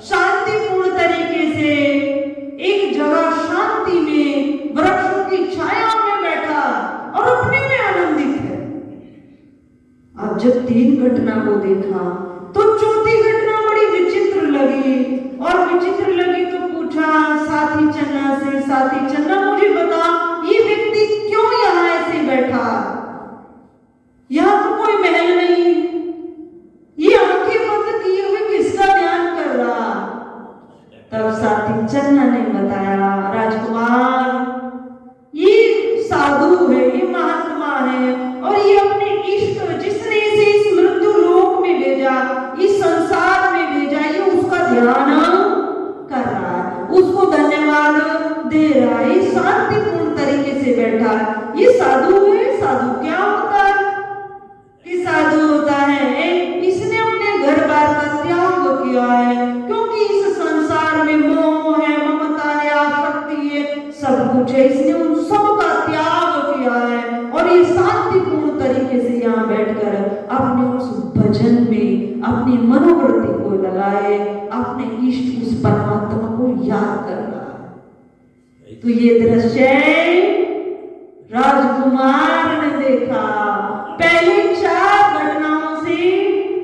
शांतिपूर्ण तरीके से एक जगह शांति में वृक्षों की छाया में बैठा और अपने में आनंदित है। अब जब 3 घटना को देखा तो चौथी घटना बड़ी विचित्र लगी, और विचित्र लगी तो पूछा साथी चन्ना से, साथी चन्ना मुझे बता, ये व्यक्ति क्यों यहाँ ऐसे बैठा? यहाँ तो कोई महल नहीं, ये आंखें बंद किए हुए किसका ध्यान कर रहा? तब साथी चन्ना ने बताया, राजकुमार ये साधु है, ये महात्मा है, और ये अपने इष्ट जिसने इसे इस मृत्यु लोक में भेजा, इस संसार में भेजा, ये उसका ध्यान कर रहा है, उसको धन्यवाद दे रहा है, शांतिपूर्ण तरीके से बैठा है। ये साधु है। साधु क्या होता है? कि साधु होता है इसने अपने घर बार का त्याग किया है, क्योंकि इस संसार में मोह है, ममता है, आसक्ति है, सब कुछ है, इसने उन सब का त्याग किया है और ये शांतिपूर्ण तरीके से यहाँ बैठकर अपने उस भजन में अपनी मनोवृत्ति को लगाए, अपने इष्ट उस परमात्मा को याद कर रहा है। तो ये दृश्य राजकुमार ने देखा। पहली 4 घटनाओं से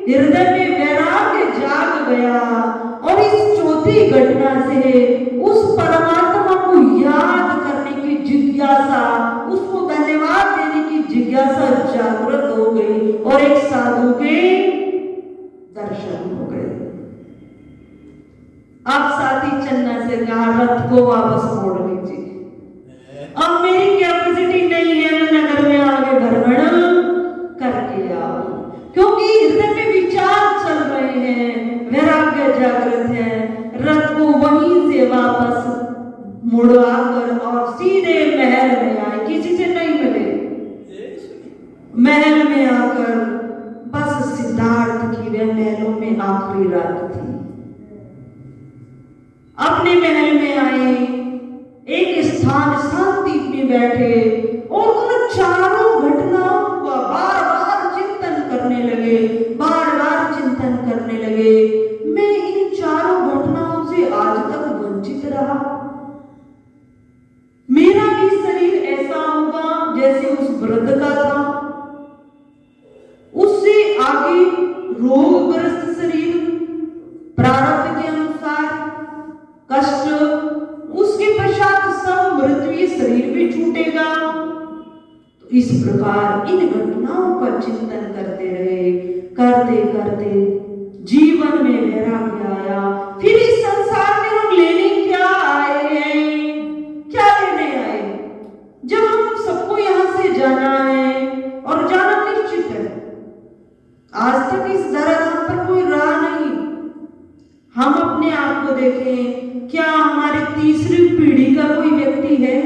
हृदय में वैराग्य जाग गया और इस चौथी घटना से उस परमात्मा को याद करने की जिज्ञासा, उसको धन्यवाद देने की जिज्ञासा जागृत हो गई और एक साधु के दर्शन हो गए। अब साथी चन्ना से कहा, रथ को वापस मोड़ लीजिए, अब मेरी कैपेसिटी नहीं है, मैं नगर में आगे भ्रमण करके आओ, क्योंकि हृदय में विचार चल रहे हैं, वैराग्य जागृत है। रथ को वहीं से वापस मुड़वाकर और सीधे महल में आए, किसी से नहीं मिले। महल में आकर बस सिद्धार्थ की वे महलों में आखिरी रात थी। अपने महल में आए, एक स्थान शांति में बैठे और उन चारों घटनाओं का बार बार चिंतन करने लगे, बार बार चिंतन करने लगे। मैं इन चारों घटनाओं से आज तक वंचित रहा। मेरा भी शरीर ऐसा होगा जैसे उस वृद्ध का था, उससे आगे रोगग्रस्त शरीर, प्रारब्ध के अनुसार कष्ट, उसके पश्चात सब मृत्यु शरीर भी छूटेगा। तो इस प्रकार इन घटनाओं का चिंतन करते रहे, करते करते जीवन में वैराग्य आया। फिर इस संसार में हम लेने क्या आज तक इस धराधाम पर कोई रहा नहीं। हम अपने आप को देखें, क्या हमारी तीसरी पीढ़ी का कोई व्यक्ति है,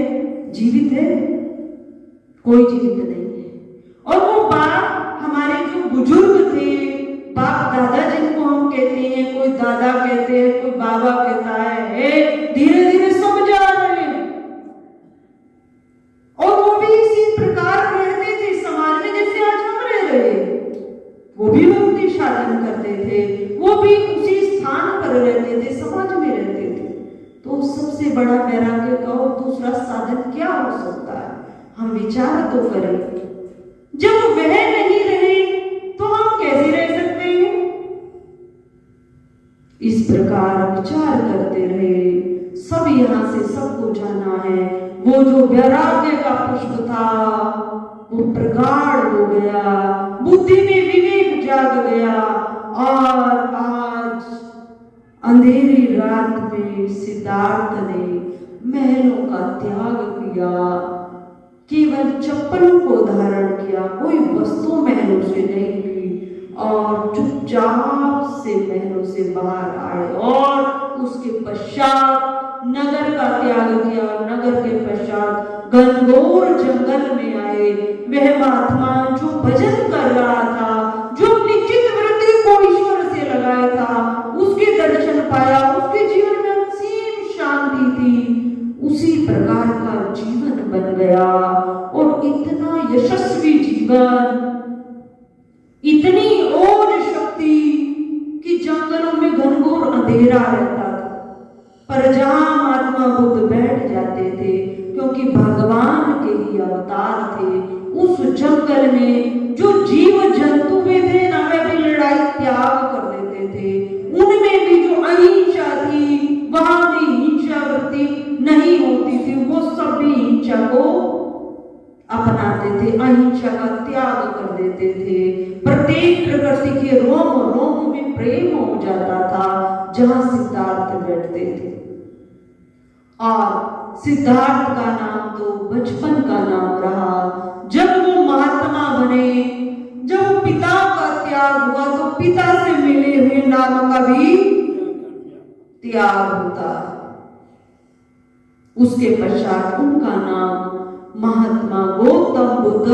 जीवित है? कोई जीवित नहीं है। और वो बाप, हमारे जो बुजुर्ग थे, बाप दादा जिनको हम कहते हैं, कोई दादा कहते हैं, कोई बाबा कहता है, धीरे धीरे सब जा रहे हैं। और वो भी इसी प्रकार रहते थे समाज में जैसे आज हम रह रहे। वो भी मुक्ति साधन करते थे, वो भी उसी स्थान पर रहते थे, समाज में रहते थे। तो सबसे बड़ा वैराग्य का और दूसरा साधन क्या हो सकता है? हम विचार तो करें। जब वह नहीं रहे तो हम कैसे रह सकते हैं? इस प्रकार विचार करते रहे। सब यहाँ से सबको जाना है। वो जो वैराग्य का पुष्प था वो प्रगाढ़ हो गया, बुद्धि में विवेक जाग गया। और आज अंधेरी रात में सिद्धार्थ ने महलों का त्याग किया, केवल चप्पलों को धारण किया, कोई वस्तु महलों से नहीं ली और चुपचाप से महलों से बाहर आए। और उसके पश्चात नगर का त्याग किया। नगर के पश्चात घनघोर जंगल में आए। वह महात्मा जो भजन कर रहा था, जो अपनी चित्त वृत्ति को ईश्वर से लगाया था, उसके दर्शन पाया, उसके जीवन में असीम शांति थी। उसी प्रकार का जीवन बन गया और इतना यशस्वी जीवन, इतनी ओज शक्ति कि जंगलों में घनघोर अंधेरा रहता था, पर जहां महात्मा बुद्ध बैठ जाते थे, क्योंकि भगवान के ही अवतार थे, उस जंगल में जो जीव जंतु भी थे ना, वे भी लड़ाई त्याग कर देते थे। उनमें भी जो अहिंसा थी, वहां भी हिंसा वृत्ति नहीं होती थी। वो सब भी हिंसा को अपनाते थे, अहिंसा का त्याग कर देते थे। प्रत्येक प्रकृति के रोम रोम में प्रेम हो जाता था जहां सिद्धार्थ बैठते थे। और सिद्धार्थ का नाम तो बचपन का नाम रहा। जब वो महात्मा बने, जब पिता का त्याग हुआ, तो पिता से मिले हुए नाम का भी त्याग होता। उसके पश्चात उनका नाम महात्मा गौतम बुद्ध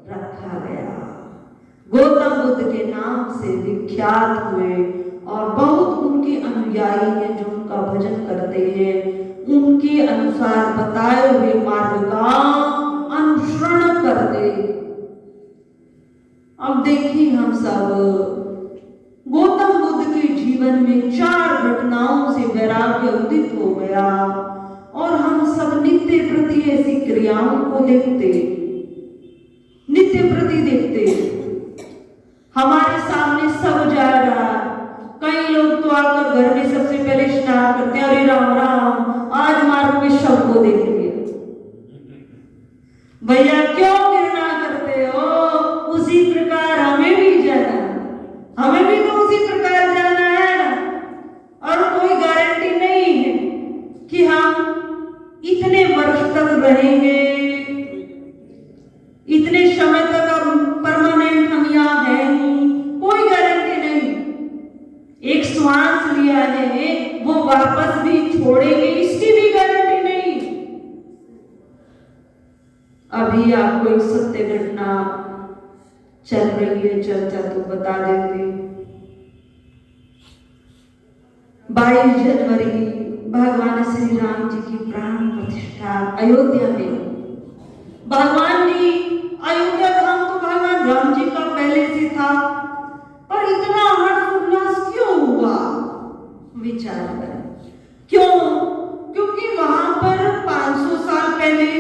रखा गया। गौतम बुद्ध के नाम से विख्यात हुए और बहुत उनके अनुयायी हैं जो उनका भजन करते हैं, उनके अनुसार बताए हुए मार्ग का अनुसरण करते। अब देखिए, हम सब गौतम बुद्ध के जीवन में 4 घटनाओं से वैराग्य उदित हो गया और हम सब नित्य प्रति ऐसी क्रियाओं को देखते, नित्य प्रति देखते। हमारे सामने सब जा रहा। कई लोग तो आकर घर में सबसे पहले स्नान करते हैं, अरे राम राम आज मार्ग में शव को देख लिया। भैया क्यों घृणा करते हो? उसी प्रकार हमें भी जाना, हमें भी तो उसी प्रकार जाना है। और कोई गारंटी नहीं है कि हम इतने वर्ष तक रहेंगे, इतने समय तक अब परमानेंट हम यहाँ है नहीं, कोई गारंटी नहीं। एक श्वास लिया है, वो वापस भी छोड़ेंगे, इसकी भी गारंटी नहीं। अभी आपको एक सत्य घटना चल रही है, चर्चा तो बता देते। 22 जनवरी भगवान श्री राम जी की प्राण प्रतिष्ठा अयोध्या में। भगवान जी अयोध्या धाम तो भगवान राम जी का पहले से था, पर इतना हर्ष उल्लास क्यों हुआ? विचार करें क्यों? क्योंकि वहां पर 500 साल पहले,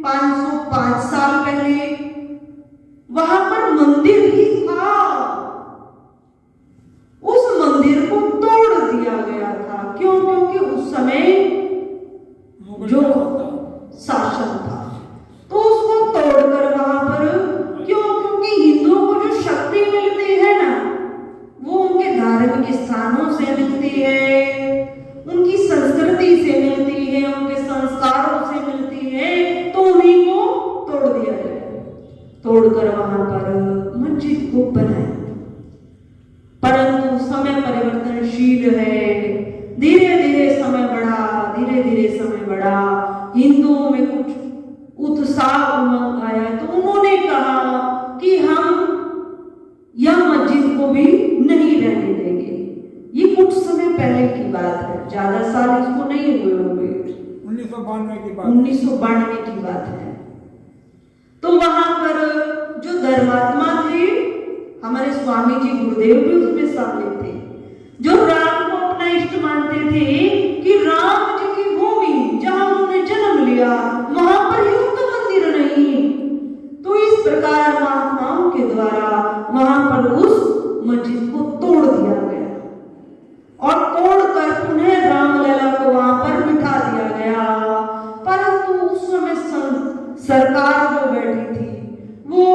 505 साल पहले वहां पर मंदिर ही था। उस मंदिर को तोड़ दिया गया था। क्यों? क्योंकि उस समय जो शासन था तो उसको तोड़कर वहां पर, क्यों? क्योंकि हिंदुओं को जो शक्ति मिलती है ना, वो उनके धार्मिक स्थानों से मिलती है, उनकी संस्कृति से मिलती है, उनके संस्कारों से मिलती है, तो उन्हीं को तोड़ दिया गया। तोड़कर वहां पर मस्जिद को बनाया। बात है, ज्यादा साल इसको नहीं हुए होंगे, 1992 की बात है। तो वहां पर जो धर्मात्मा थे हमारे स्वामी जी गुरुदेव भी उसमें शामिल थे, जो राम को अपना इष्ट मानते थे कि राम जी की भूमि जहां उन्होंने जन्म लिया वहां पर ही उनका मंदिर नहीं। तो इस प्रकार महात्माओं के द्वारा वहां पर उस मस्जिद को तोड़ दिया गया और तोड़कर पुनः रामलला को वहां पर बिठा दिया गया। परंतु उस समय सरकार जो बैठी थी वो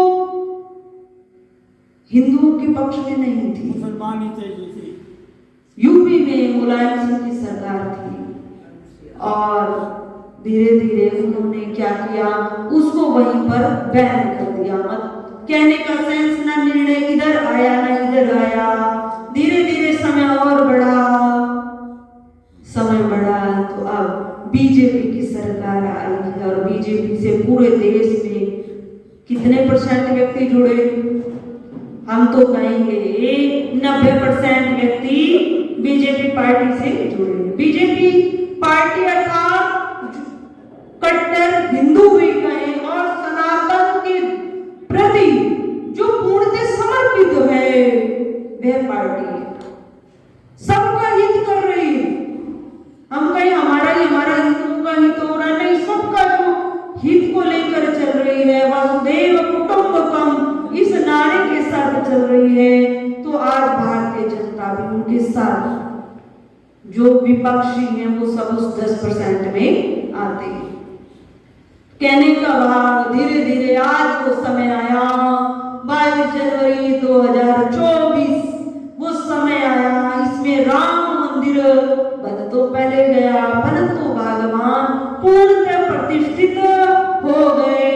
हिंदुओं के पक्ष में नहीं थी, मुसलमान ही थी। यूपी में मुलायम सिंह की सरकार थी और धीरे धीरे उन्होंने क्या किया, उसको वहीं पर बैन कर दिया। मत कहने का सेंस ना निर्णय इधर आया ना इधर आया। धीरे धीरे समय और बढ़ा तो अब बीजेपी की सरकार आई है और बीजेपी से पूरे देश में कितने परसेंट व्यक्ति जुड़े, हम तो कहेंगे 90% व्यक्ति बीजेपी पार्टी से जुड़े। बीजेपी पार्टी अर्थात कट्टर हिंदू भी कहें और सनातन के प्रति जो पूर्णतः समर्पित है वह पार्टी है, सबका हित कर रही है। हम कहीं हमारा हिंदुओं का हित हो रहा नहीं, सबका जो हित को लेकर चल रही है, वसुधैव कुटुंबकम इस नारे के साथ चल रही है। तो आज भारतीय जनता भी उनके साथ, जो विपक्षी हैं वो सब उस 10% में आते हैं। कहने का भाव धीरे धीरे आज वो समय आया 22 जनवरी 2024 वो समय आया, इसमें राम मंदिर बन तो पहले गया परंतु भगवान पूर्णतः प्रतिष्ठित हो गए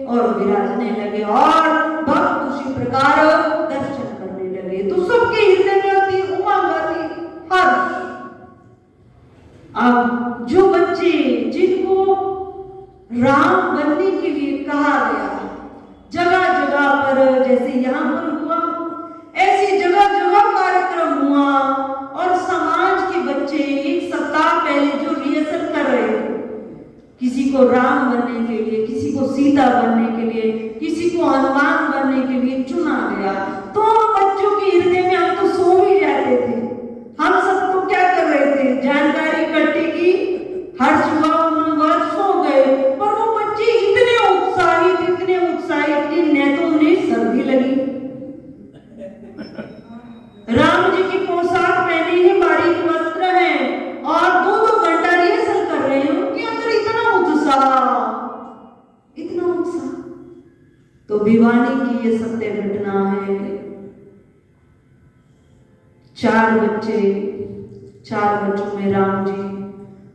और विराजने लगे और भक्त उसी प्रकार दर्शन करने लगे। तो सबके हृदय में आती उमंग आती हर्ष। अब जो बच्चे जिनको राम बनने के लिए कहा गया, जगह जगह पर जैसे यहाँ पर हुआ ऐसी जगह जगह कार्यक्रम हुआ और समाज के बच्चे एक सप्ताह पहले जो रिहर्सल कर रहे थे, किसी को राम बनने के लिए, किसी को सीता बनने के लिए, किसी को हनुमान बनने के लिए चुना गया। तो बच्चों के हृदय में हम तो सो भी जाते थे। हम सब तो क्या कर रहे थे, जानकारी इकट्ठी की, हर्ष हुआ, उमंग और सो गए। पर वो बच्चे इतने उत्साहित कि न तो उन्हें सर्दी लगी, राम जी की पोशाक पहने हैं, बारीक वस्त्र हैं और 2-2 घंटा रिहर्सल कर रहे हैं। उनके अंदर इतना उत्साह। तो भिवानी की ये सत्य घटना है। 4 बच्चों में राम जी,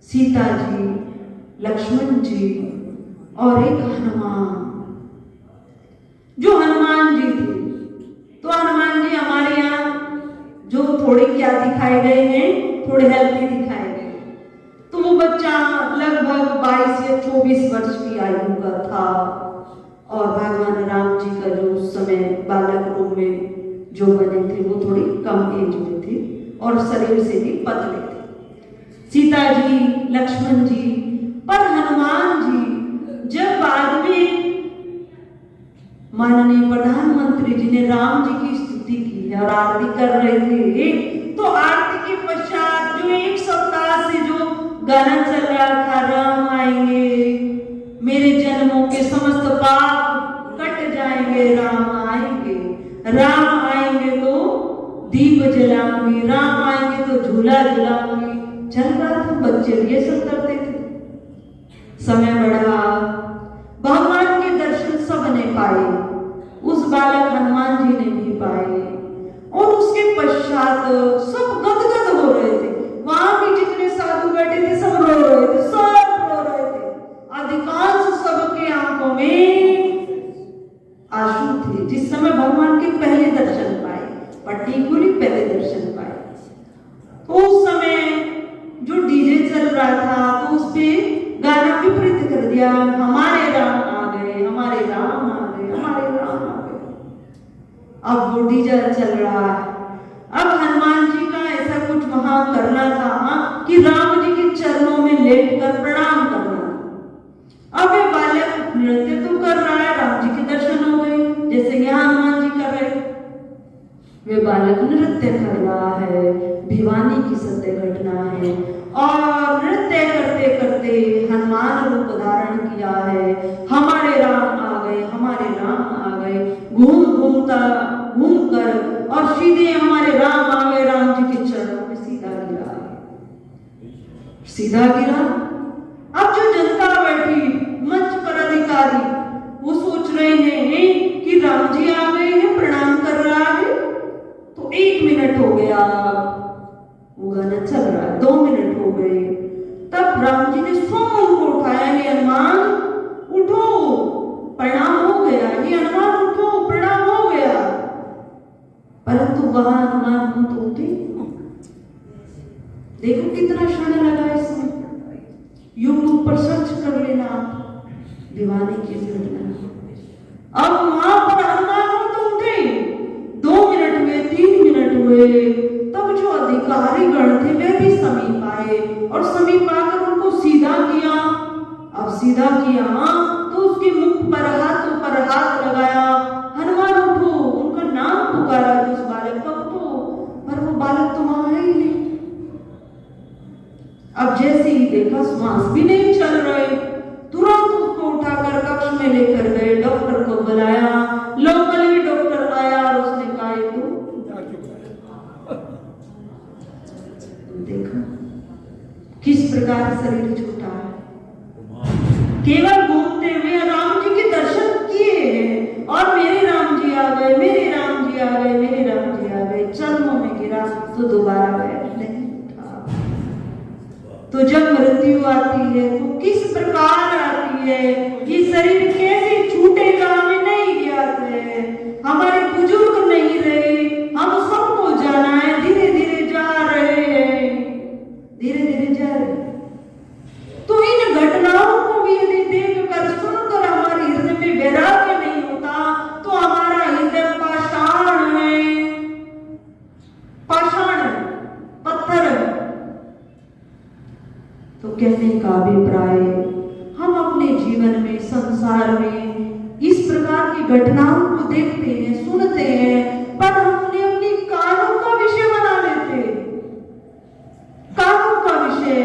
सीता जी, लक्ष्मण जी और एक हनुमान, जो हनुमान जी थे। तो हनुमान जी हमारे यहाँ जो थोड़े क्या दिखाए गए हैं, थोड़े हेल्थी दिखाए गए। तो वो बच्चा लगभग 22 या 24 वर्ष की आयु का था और भगवान राम जी का जो उस समय बालक रूप में जो बने थे वो थोड़ी कम एज में थे और शरीर से भी पतले थे। सीता जी, लक्ष्मण जी, पर हनुमान जी जब बाद में माननीय प्रधानमंत्री जी ने राम जी की स्तुति की और आरती कर रहे थे, तो आरती के पश्चात जो एक सप्ताह से जो गाना चल रहा था, राम आएंगे मेरे जन्मों के समस्त पाप कट जाएंगे, राम आएंगे तो दीप जलाऊंगी, राम आएंगे तो झूला झुलाऊंगी, चल रहा था। बच्चे ये सब करते थे। समय बढ़ा, भगवान के दर्शन सबने पाए, उस बालक हनुमान जी ने भी पाए और उसके पश्चात सब गदगद हो रहे थे। वहां भी जितने साधु बैठे थे सब रो रहे थे, सब रो रहे थे। अधिकांश सबके आंखों में आंसू थे जिस समय भगवान के पहले दर्शन पाए, पर्टिकुलरली पहले दर्शन पाए। तो उस समय जो डीजे चल रहा था तो उस पे गाना विपरीत कर दिया, हमारे राम आ गए, हमारे राम आ गए, हमारे राम आ गए। अब वो डीजे चल रहा है। अब हनुमान जी का ऐसा कुछ वहां वहां करना था कि राम जी के चरणों में लेटकर प्रणाम करना था। अब ये बालक नृत्य तो कर रहा है, राम जी के दर्शन हो गए जैसे यहाँ हनुमान जी कर रहे। वे बालक नृत्य कर रहा है, भिवानी की सत्य घटना है, और नृत्य करते करते हनुमान रूप धारण किया है। हमारे राम आ गए, हमारे राम आ गए, घूम कर और सीधे हमारे राम आ गए, राम जी के चरणों में सीधा गिरा, सीधा गिरा। अब जो जनता बैठी मंच पर अधिकारी वो सोच रहे हैं कि राम जी आ गए हैं, प्रणाम कर रहा है। तो 1 मिनट हो गया, वो गाना चल रहा है, 2 मिनट हो गए, तब राम जी ने स्वयं उनको उठाया, हे हनुमान उठो, प्रणाम हो गया, हे हनुमान उठो, प्रणाम हो गया। परंतु वहां हनुमान मुंह तो उठे। देखो कितना क्षण लगा इसमें, यूट्यूब पर सर्च कर लेना भिवानी की घटना। अब वहां पर हनुमान मुंह तो उठे, 2 मिनट हुए, 3 मिनट हुए, तब जो अधिकारी गण थे वे भी समीप आए और समीप आकर उनको सीधा किया। अब सीधा किया तो उसके मुख पर हाथों पर हाथ लगाया, हनुमान उठो, उनका नाम पुकारा जो उस बालक का, उठो, पर वो बालक तो वहां है ही नहीं। अब जैसे ही देखा श्वास भी नहीं चल रहे, तुरंत उसको उठाकर कक्ष में लेकर गए, डॉक्टर को बुलाया, लोकल ही डॉक्टर आया और उसने कहा तो देखा किस प्रकार शरीर छूटा है। केवल घूमते हुए राम जी के दर्शन किए हैं और मेरे राम जी आ गए, मेरे राम जी आ गए, मेरे राम जी आ गए, चरणों में गिरा तो दोबारा नहीं उठा। तो जब मृत्यु आती है तो किस प्रकार आती है, ये शरीर कैसे छूटेगा हमें नहीं ज्ञात है। हमारे बुजुर्ग नहीं रहे, हम सबको जाना है, धीरे धीरे जा रहे हैं, धीरे धीरे जा रहे। तो इन घटनाओं को भी यदि देखकर सुनकर हमारे हृदय में वैराग्य नहीं होता तो हमारा हृदय पाषाण है, पाषाण पत्थर है। तो कहने का अभिप्राय, हम अपने जीवन में, संसार में इस प्रकार की घटनाओं को देखते हैं, सुनते हैं, पर हम उन्हें अपनी कानों का विषय बना लेते, कानों का विषय,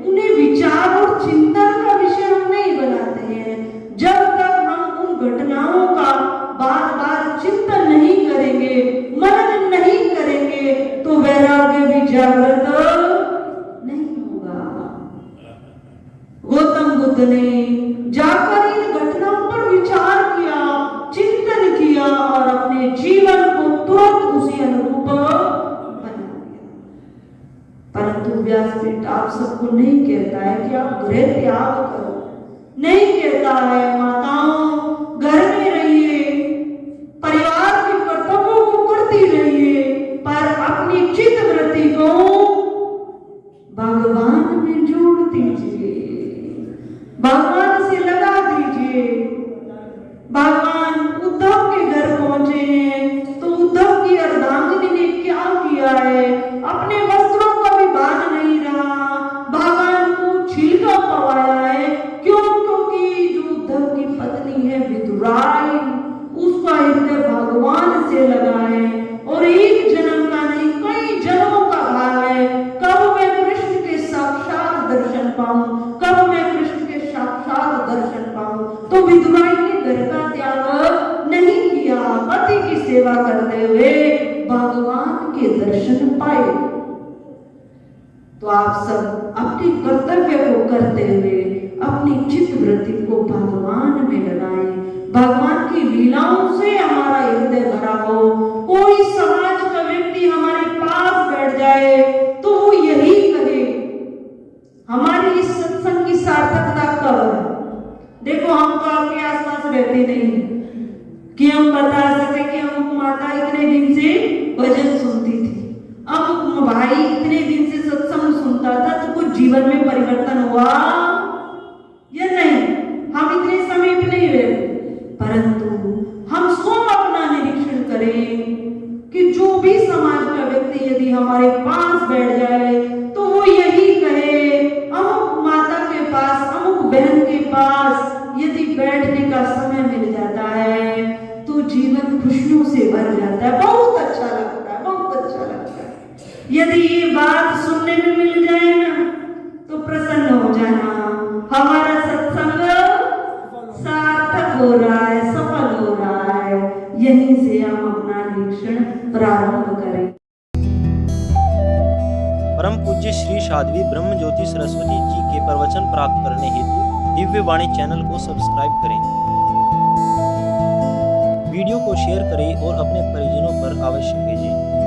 उन्हें विचार और चिंतन का विषय हम नहीं बनाते हैं। जब तक हम उन घटनाओं का बार बार चिंतन नहीं करेंगे, मनन नहीं करेंगे, तो वैराग्य भी जागृत नहीं होगा। गौतम बुद्ध ने जाकर इन घटनाओं पर विचार किया, चिंतन किया और अपने जीवन को तुरंत उसी अनुरूप बना दिया। परंतु व्यासपीठ आप सबको नहीं कहता है कि आप गृह त्याग करो, नहीं कहता है माताओं घर में रहिए, परिवार के कर्तव्यों को करती रहिए, पर अपनी चित्त वृत्ति को भगवान में जोड़ दीजिए, भगवान से लगा दीजिए। भगवान उद्धव के घर पहुंचे हैं तो उद्धव की अर्धांगिनी ने क्या किया है, अपने वस्त्रों का भी भान नहीं रहा, भगवान को छिलका पवाया है। क्यों? क्योंकि जो उद्धव की पत्नी है विदुराई, उसका हृदय भगवान से लगा है और एक जन्म का नहीं कई जन्मों का भाव है। कब मैं कृष्ण के साक्षात दर्शन पाऊं, कब मैं कृष्ण के साक्षात दर्शन पाऊं। तो विदुराई ने घर का त्याग नहीं किया, पति की सेवा करते हुए भगवान के दर्शन पाए। तो आप सब अपने कर्तव्य को करते हुए अपनी चित्त वृत्ति को भगवान में लगाएं, भगवान की लीलाओं से हमारा हृदय भरा हो। कोई समाज का व्यक्ति हमारे पास बैठ जाए तो वो यही कहे, हमारी इस सत्संग की सार्थकता कब है। देखो हम तो आपके आसपास रहते नहीं कि हम बता सके कि अमुक माता इतने दिन से भजन सुनती थी, अमुक भाई इतने दिन से सत्संग सुनता था, तो कुछ जीवन में परिवर्तन हुआ या नहीं। हम इतने समीप नहीं रहते, परंतु हम स्वयं अपना निरीक्षण करें कि जो भी समाज का व्यक्ति यदि हमारे पास बैठ जाए भर जाता है, बहुत अच्छा लगता है, बहुत अच्छा लगता है। यदि ये बात सुनने में मिल जाए ना तो प्रसन्न हो जाना, हमारा सत्संग सार्थक हो रहा है, सफल हो रहा है। यहीं से हम अपना निरीक्षण प्रारंभ करें। परम पूज्य श्री साध्वी ब्रह्म ज्योति सरस्वती जी के प्रवचन प्राप्त करने हेतु दिव्य वाणी चैनल को सब्सक्राइब करें, वीडियो को शेयर करें और अपने परिजनों पर अवश्य भेजें।